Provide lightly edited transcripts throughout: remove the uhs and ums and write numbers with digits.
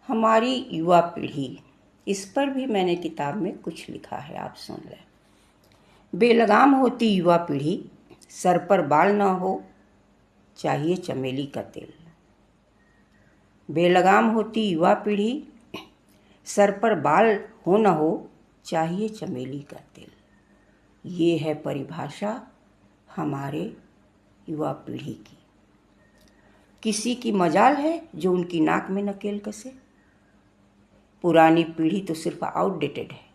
हमारी युवा पीढ़ी, इस पर भी मैंने किताब में कुछ लिखा है, आप सुन लें। बेलगाम होती युवा पीढ़ी, सर पर बाल न हो, चाहिए चमेली का तेल। बेलगाम होती युवा पीढ़ी, सर पर बाल हो न हो, चाहिए चमेली का तेल। ये है परिभाषा हमारे युवा पीढ़ी की। किसी की मजाल है जो उनकी नाक में नकेल कसे। पुरानी पीढ़ी तो सिर्फ आउटडेटेड है।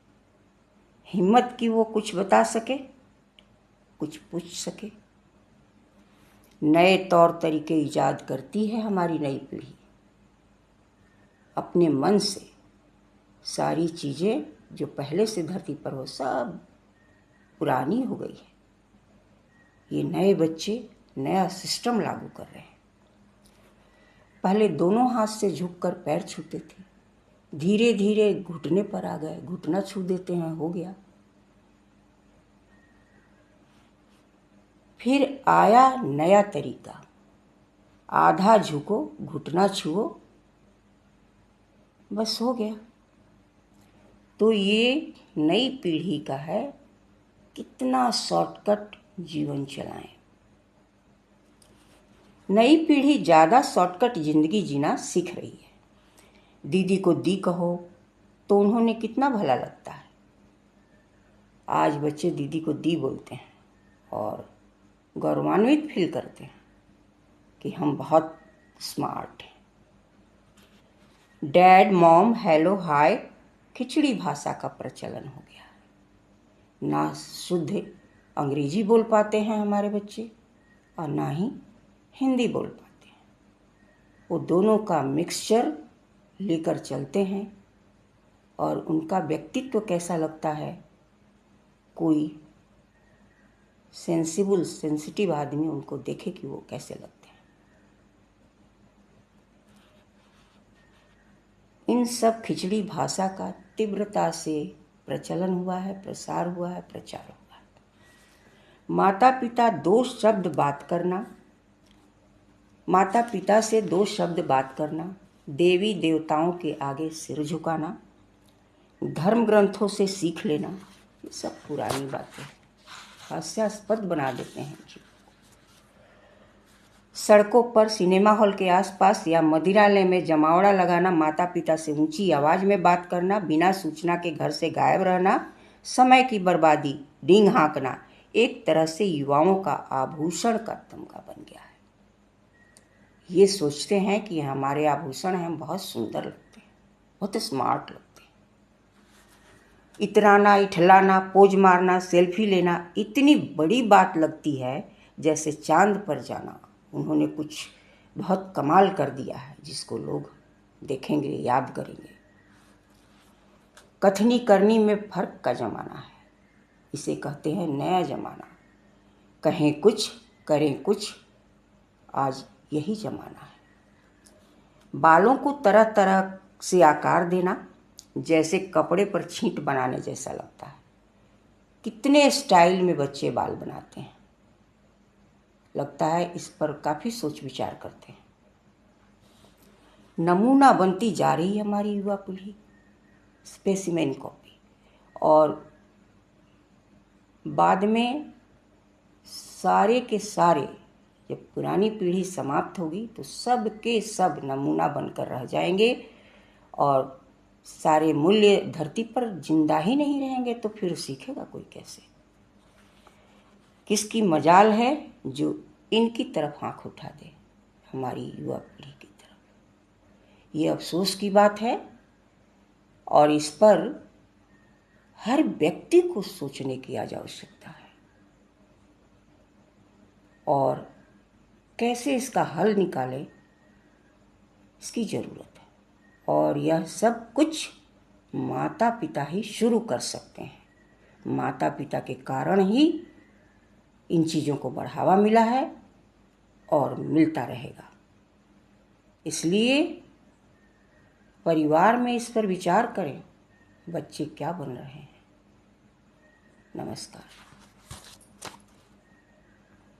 हिम्मत की वो कुछ बता सके, कुछ पूछ सके। नए तौर तरीके ईजाद करती है हमारी नई पीढ़ी। अपने मन से सारी चीज़ें जो पहले से धरती पर हो सब पुरानी हो गई है। ये नए बच्चे नया सिस्टम लागू कर रहे हैं। पहले दोनों हाथ से झुककर पैर छूते थे, धीरे धीरे घुटने पर आ गए, घुटना छू देते हैं, हो गया। फिर आया नया तरीका, आधा झुको घुटना छुओ, बस हो गया। तो ये नई पीढ़ी का है, कितना शॉर्टकट जीवन चलाएं। नई पीढ़ी ज़्यादा शॉर्टकट जिंदगी जीना सीख रही है। दीदी को दी कहो तो उन्होंने कितना भला लगता है। आज बच्चे दीदी को दी बोलते हैं और गौरवान्वित फील करते हैं कि हम बहुत स्मार्ट हैं। डैड, मॉम, हेलो, हाय खिचड़ी भाषा का प्रचलन हो गया है। ना शुद्ध अंग्रेजी बोल पाते हैं हमारे बच्चे और ना ही हिंदी बोल पाते हैं। वो दोनों का मिक्सचर लेकर चलते हैं और उनका व्यक्तित्व कैसा लगता है, कोई सेंसिटिव आदमी उनको देखे कि वो कैसे लगते हैं। इन सब खिचड़ी भाषा का तीव्रता से प्रचलन हुआ है, प्रसार हुआ है, प्रचार हुआ है। माता पिता से 2 शब्द बात करना, देवी देवताओं के आगे सिर झुकाना, धर्म ग्रंथों से सीख लेना, ये सब पुरानी बातें हास्यास्पद बना देते हैं जी। सड़कों पर, सिनेमा हॉल के आसपास या मदिरालय में जमावड़ा लगाना, माता पिता से ऊंची आवाज में बात करना, बिना सूचना के घर से गायब रहना, समय की बर्बादी, डींग हाँकना, एक तरह से युवाओं का आभूषण का तमगा बन गया है। ये सोचते हैं कि हमारे आभूषण हैं, हम बहुत सुंदर लगते हैं, बहुत स्मार्ट लगते हैं। इतराना, इठलाना, पोज मारना, सेल्फी लेना इतनी बड़ी बात लगती है जैसे चांद पर जाना। उन्होंने कुछ बहुत कमाल कर दिया है जिसको लोग देखेंगे, याद करेंगे। कथनी करनी में फर्क का जमाना है, इसे कहते हैं नया जमाना। कहें कुछ, करें कुछ, आज यही जमाना है। बालों को तरह तरह से आकार देना जैसे कपड़े पर छींट बनाने जैसा लगता है। कितने स्टाइल में बच्चे बाल बनाते हैं, लगता है इस पर काफ़ी सोच विचार करते हैं। नमूना बनती जा रही है हमारी युवा पीढ़ी, स्पेसिमेन कॉपी। और बाद में सारे के सारे, जब पुरानी पीढ़ी समाप्त होगी तो सब के सब नमूना बनकर रह जाएंगे और सारे मूल्य धरती पर जिंदा ही नहीं रहेंगे, तो फिर सीखेगा कोई कैसे। किसकी मजाल है जो इनकी तरफ आंख उठा दे, हमारी युवा पीढ़ी की तरफ। ये अफसोस की बात है और इस पर हर व्यक्ति को सोचने की आज आवश्यकता है और कैसे इसका हल निकाले, इसकी ज़रूरत है। और यह सब कुछ माता पिता ही शुरू कर सकते हैं। माता पिता के कारण ही इन चीज़ों को बढ़ावा मिला है और मिलता रहेगा। इसलिए परिवार में इस पर विचार करें, बच्चे क्या बन रहे हैं। नमस्कार।